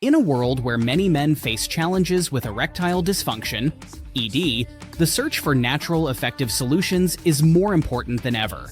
In a world where many men face challenges with erectile dysfunction, ED, the search for natural, effective solutions is more important than ever.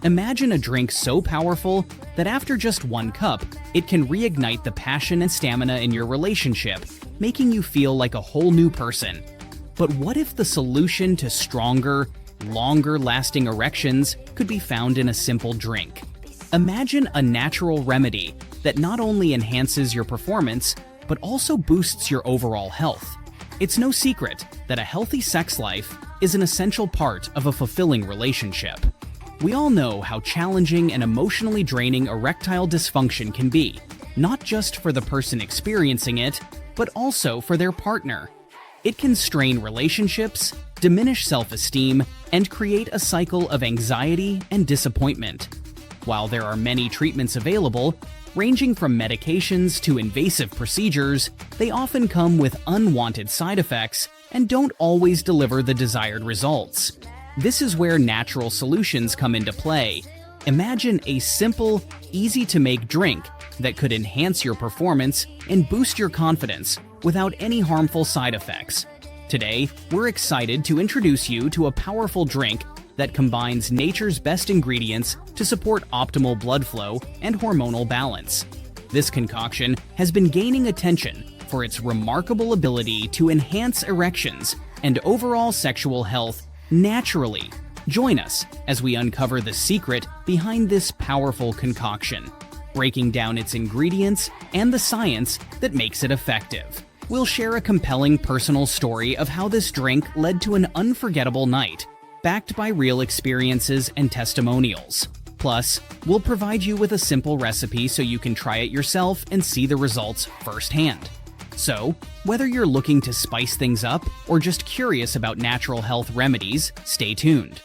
Imagine a drink so powerful that after just one cup, it can reignite the passion and stamina in your relationship, making you feel like a whole new person. But what if the solution to stronger, longer-lasting erections could be found in a simple drink? Imagine a natural remedy that not only enhances your performance, but also boosts your overall health. It's no secret that a healthy sex life is an essential part of a fulfilling relationship. We all know how challenging and emotionally draining erectile dysfunction can be, not just for the person experiencing it, but also for their partner. It can strain relationships, diminish self-esteem, and create a cycle of anxiety and disappointment. While there are many treatments available, ranging from medications to invasive procedures, they often come with unwanted side effects and don't always deliver the desired results. This is where natural solutions come into play. Imagine a simple, easy-to-make drink that could enhance your performance and boost your confidence without any harmful side effects. Today, we're excited to introduce you to a powerful drink that combines nature's best ingredients to support optimal blood flow and hormonal balance. This concoction has been gaining attention for its remarkable ability to enhance erections and overall sexual health naturally. Join us as we uncover the secret behind this powerful concoction, breaking down its ingredients and the science that makes it effective. We'll share a compelling personal story of how this drink led to an unforgettable night, backed by real experiences and testimonials. Plus, we'll provide you with a simple recipe so you can try it yourself and see the results firsthand. So, whether you're looking to spice things up or just curious about natural health remedies, stay tuned.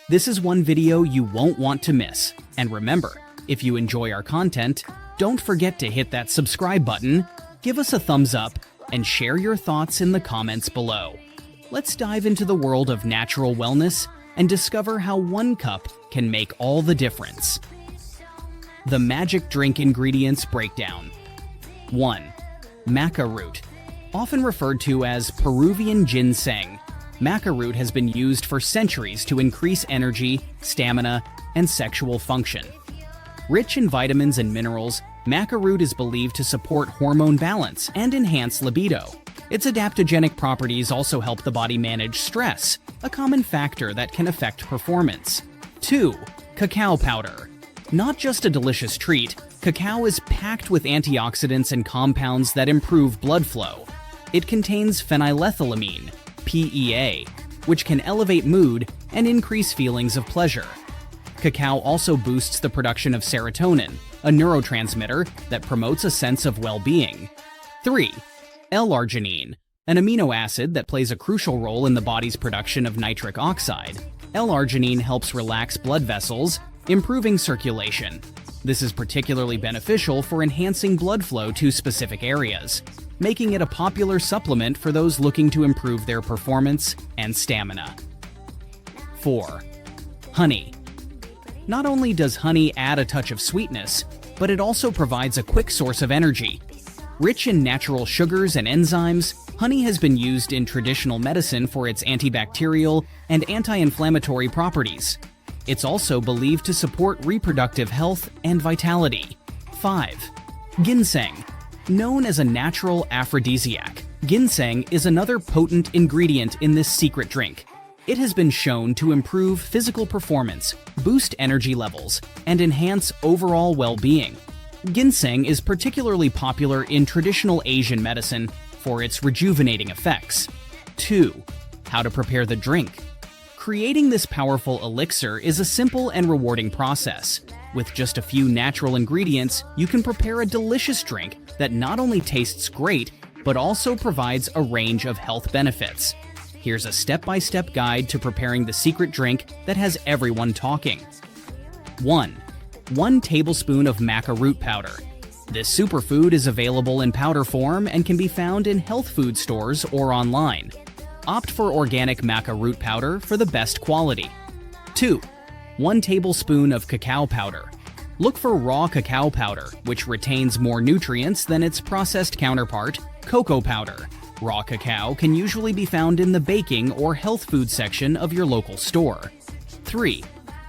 This is one video you won't want to miss. And remember, if you enjoy our content, don't forget to hit that subscribe button, give us a thumbs up, and share your thoughts in the comments below. Let's dive into the world of natural wellness and discover how one cup can make all the difference. The magic drink ingredients breakdown. 1. Maca root. Often referred to as Peruvian ginseng, maca root has been used for centuries to increase energy, stamina, and sexual function. Rich in vitamins and minerals, maca root is believed to support hormone balance and enhance libido. Its adaptogenic properties also help the body manage stress, a common factor that can affect performance. 2. Cacao powder. Not just a delicious treat, cacao is packed with antioxidants and compounds that improve blood flow. It contains phenylethylamine, PEA, which can elevate mood and increase feelings of pleasure. Cacao also boosts the production of serotonin, a neurotransmitter that promotes a sense of well-being. 3. L-arginine, an amino acid that plays a crucial role in the body's production of nitric oxide. L-arginine helps relax blood vessels, improving circulation. This is particularly beneficial for enhancing blood flow to specific areas, making it a popular supplement for those looking to improve their performance and stamina. 4. Honey. Not only does honey add a touch of sweetness, but it also provides a quick source of energy. Rich in natural sugars and enzymes, honey has been used in traditional medicine for its antibacterial and anti-inflammatory properties. It's also believed to support reproductive health and vitality. 5. Ginseng. Known as a natural aphrodisiac, ginseng is another potent ingredient in this secret drink. It has been shown to improve physical performance, boost energy levels, and enhance overall well-being. Ginseng is particularly popular in traditional Asian medicine for its rejuvenating effects. 2. How to prepare the drink. Creating this powerful elixir is a simple and rewarding process. With just a few natural ingredients, you can prepare a delicious drink that not only tastes great, but also provides a range of health benefits. Here's a step-by-step guide to preparing the secret drink that has everyone talking. 1. 1 tablespoon of maca root powder. This superfood is available in powder form and can be found in health food stores or online. Opt for organic maca root powder for the best quality. 2. 1 tablespoon of cacao powder. Look for raw cacao powder, which retains more nutrients than its processed counterpart, cocoa powder. Raw cacao can usually be found in the baking or health food section of your local store. 3.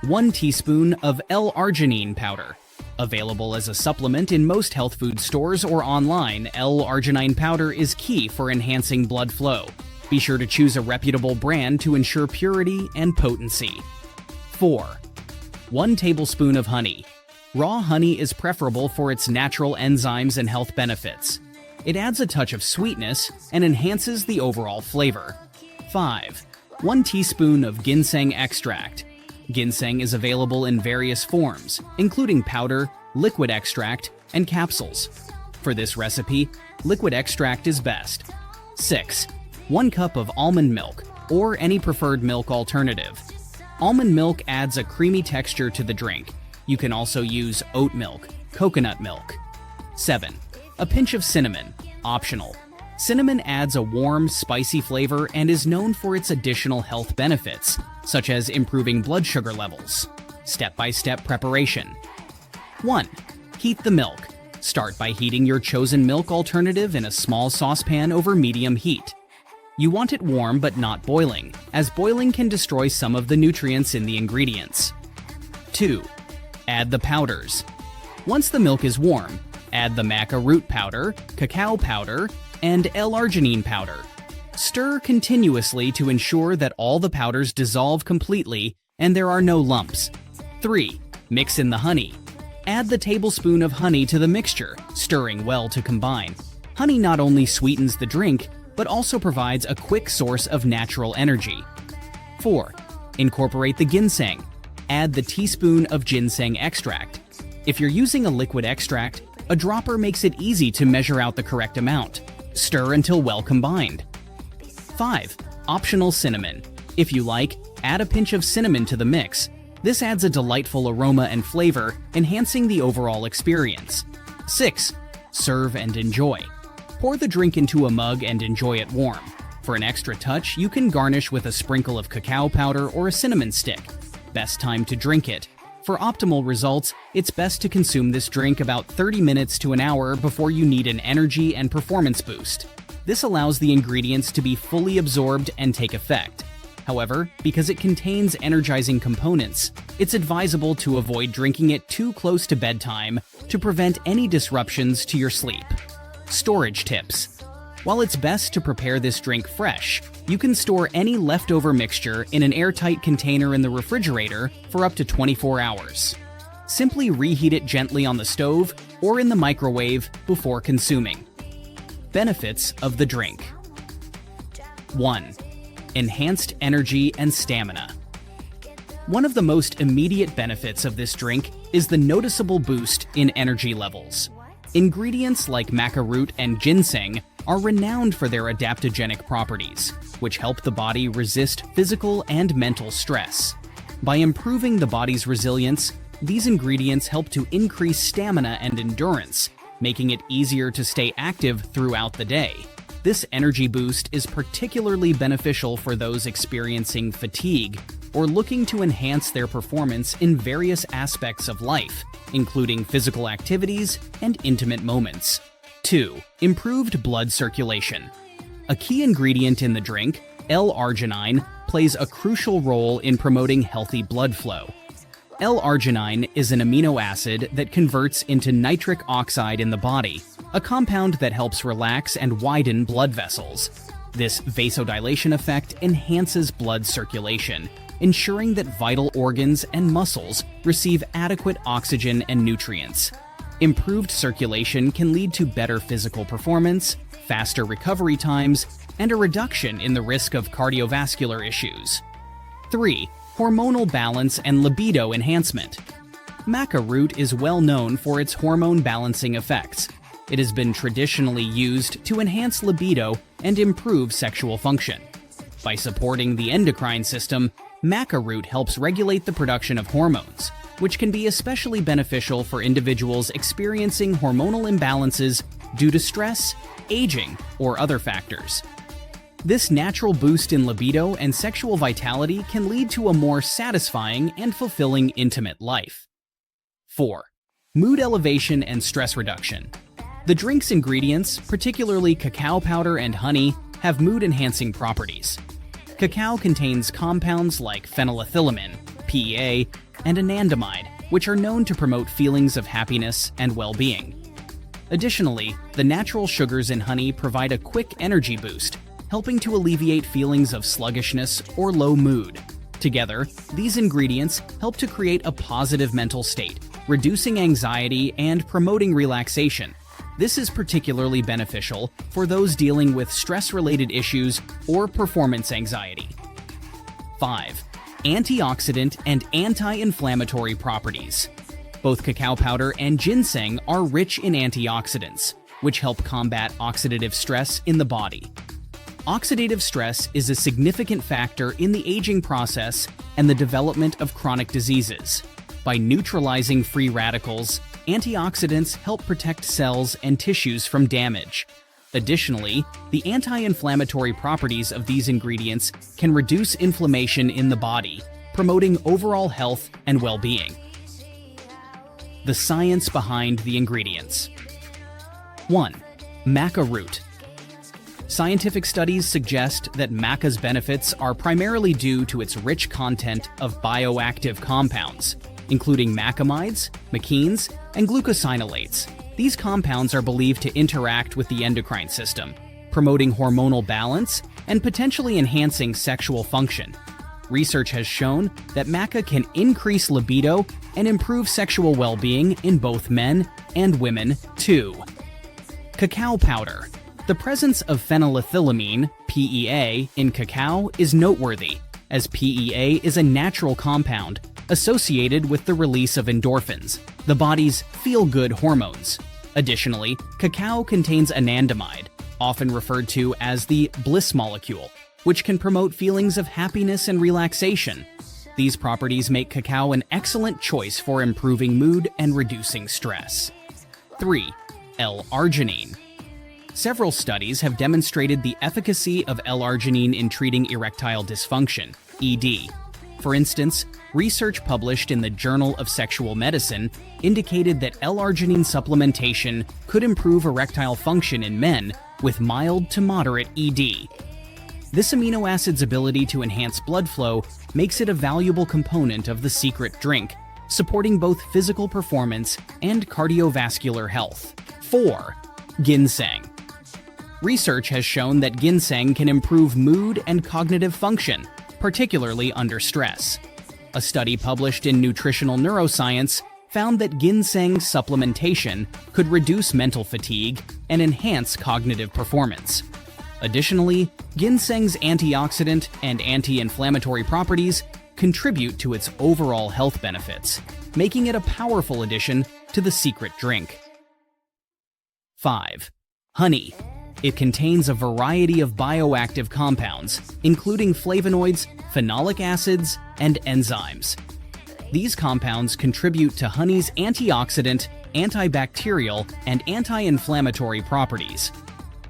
1 teaspoon of L-arginine powder. Available as a supplement in most health food stores or online, L-arginine powder is key for enhancing blood flow. Be sure to choose a reputable brand to ensure purity and potency. 4. 1 tablespoon of honey. Raw honey is preferable for its natural enzymes and health benefits. It adds a touch of sweetness and enhances the overall flavor. 5. 1 teaspoon of ginseng extract. Ginseng is available in various forms, including powder, liquid extract, and capsules. For this recipe, liquid extract is best. 6. 1 cup of almond milk, or any preferred milk alternative. Almond milk adds a creamy texture to the drink. You can also use oat milk, coconut milk. 7. A pinch of cinnamon, optional. Cinnamon adds a warm, spicy flavor and is known for its additional health benefits, such as improving blood sugar levels. Step-by-step preparation. 1. Heat the milk. Start by heating your chosen milk alternative in a small saucepan over medium heat. You want it warm but not boiling, as boiling can destroy some of the nutrients in the ingredients. 2. Add the powders. Once the milk is warm, add the maca root powder, cacao powder, and L-arginine powder. Stir continuously to ensure that all the powders dissolve completely and there are no lumps. 3. Mix in the honey. Add the tablespoon of honey to the mixture, stirring well to combine. Honey not only sweetens the drink, but also provides a quick source of natural energy. 4. Incorporate the ginseng. Add the teaspoon of ginseng extract. If you're using a liquid extract, a dropper makes it easy to measure out the correct amount. Stir until well combined. 5. Optional cinnamon. If you like, add a pinch of cinnamon to the mix. This adds a delightful aroma and flavor, enhancing the overall experience. 6. Serve and enjoy. Pour the drink into a mug and enjoy it warm. For an extra touch, you can garnish with a sprinkle of cacao powder or a cinnamon stick. Best time to drink it. For optimal results, it's best to consume this drink about 30 minutes to an hour before you need an energy and performance boost. This allows the ingredients to be fully absorbed and take effect. However, because it contains energizing components, it's advisable to avoid drinking it too close to bedtime to prevent any disruptions to your sleep. Storage tips. While it's best to prepare this drink fresh, you can store any leftover mixture in an airtight container in the refrigerator for up to 24 hours. Simply reheat it gently on the stove or in the microwave before consuming. Benefits of the drink. 1. Enhanced energy and stamina. One of the most immediate benefits of this drink is the noticeable boost in energy levels. Ingredients like maca root and ginseng are renowned for their adaptogenic properties, which help the body resist physical and mental stress. By improving the body's resilience, these ingredients help to increase stamina and endurance, making it easier to stay active throughout the day. This energy boost is particularly beneficial for those experiencing fatigue or looking to enhance their performance in various aspects of life, including physical activities and intimate moments. 2. Improved blood circulation. A key ingredient in the drink, L-arginine, plays a crucial role in promoting healthy blood flow. L-arginine is an amino acid that converts into nitric oxide in the body, a compound that helps relax and widen blood vessels. This vasodilation effect enhances blood circulation, ensuring that vital organs and muscles receive adequate oxygen and nutrients. Improved circulation can lead to better physical performance, faster recovery times, and a reduction in the risk of cardiovascular issues. 3. Hormonal balance and libido enhancement. Maca root is well known for its hormone balancing effects. It has been traditionally used to enhance libido and improve sexual function. By supporting the endocrine system, maca root helps regulate the production of hormones, which can be especially beneficial for individuals experiencing hormonal imbalances due to stress, aging, or other factors. This natural boost in libido and sexual vitality can lead to a more satisfying and fulfilling intimate life. 4. mood elevation and stress reduction. The drink's ingredients, particularly cacao powder and honey, have mood-enhancing properties. Cacao contains compounds like phenylethylamine, PEA, and anandamide, which are known to promote feelings of happiness and well-being. Additionally, the natural sugars in honey provide a quick energy boost, helping to alleviate feelings of sluggishness or low mood. Together, these ingredients help to create a positive mental state, reducing anxiety and promoting relaxation. This is particularly beneficial for those dealing with stress-related issues or performance anxiety. 5. Antioxidant and anti-inflammatory properties. Both cacao powder and ginseng are rich in antioxidants, which help combat oxidative stress in the body. Oxidative stress is a significant factor in the aging process and the development of chronic diseases. By neutralizing free radicals, antioxidants help protect cells and tissues from damage. Additionally, the anti-inflammatory properties of these ingredients can reduce inflammation in the body, promoting overall health and well-being. The science behind the ingredients. 1. Maca root. Scientific studies suggest that maca's benefits are primarily due to its rich content of bioactive compounds, including macamides, machenes, and glucosinolates. These compounds are believed to interact with the endocrine system, promoting hormonal balance and potentially enhancing sexual function. Research has shown that maca can increase libido and improve sexual well-being in both men and women, too. Cacao powder. The presence of phenylethylamine, PEA, in cacao is noteworthy, as PEA is a natural compound associated with the release of endorphins, the body's feel-good hormones. Additionally, cacao contains anandamide, often referred to as the bliss molecule, which can promote feelings of happiness and relaxation. These properties make cacao an excellent choice for improving mood and reducing stress. 3. L-arginine. Several studies have demonstrated the efficacy of L-arginine in treating erectile dysfunction, ED. For instance, research published in the Journal of Sexual Medicine indicated that L-arginine supplementation could improve erectile function in men with mild to moderate ED. This amino acid's ability to enhance blood flow makes it a valuable component of the secret drink, supporting both physical performance and cardiovascular health. 4. Ginseng. Research has shown that ginseng can improve mood and cognitive function, particularly under stress. A study published in Nutritional Neuroscience found that ginseng supplementation could reduce mental fatigue and enhance cognitive performance. Additionally, ginseng's antioxidant and anti-inflammatory properties contribute to its overall health benefits, making it a powerful addition to the secret drink. 5. Honey. It contains a variety of bioactive compounds, including flavonoids, phenolic acids, and enzymes. These compounds contribute to honey's antioxidant, antibacterial, and anti-inflammatory properties.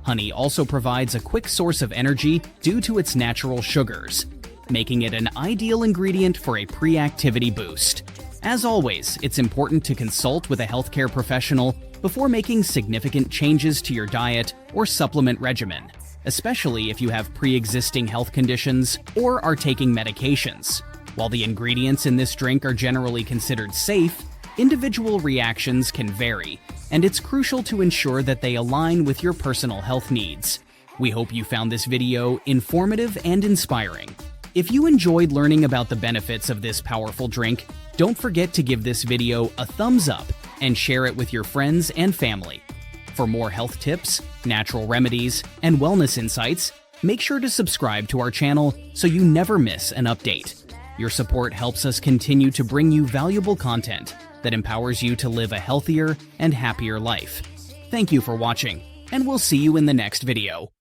Honey also provides a quick source of energy due to its natural sugars, making it an ideal ingredient for a pre-activity boost. As always, it's important to consult with a healthcare professional before making significant changes to your diet or supplement regimen, especially if you have pre-existing health conditions or are taking medications. While the ingredients in this drink are generally considered safe, individual reactions can vary, and it's crucial to ensure that they align with your personal health needs. We hope you found this video informative and inspiring. If you enjoyed learning about the benefits of this powerful drink, don't forget to give this video a thumbs up and share it with your friends and family. For more health tips, natural remedies, and wellness insights, make sure to subscribe to our channel so you never miss an update. Your support helps us continue to bring you valuable content that empowers you to live a healthier and happier life. Thank you for watching, and we'll see you in the next video.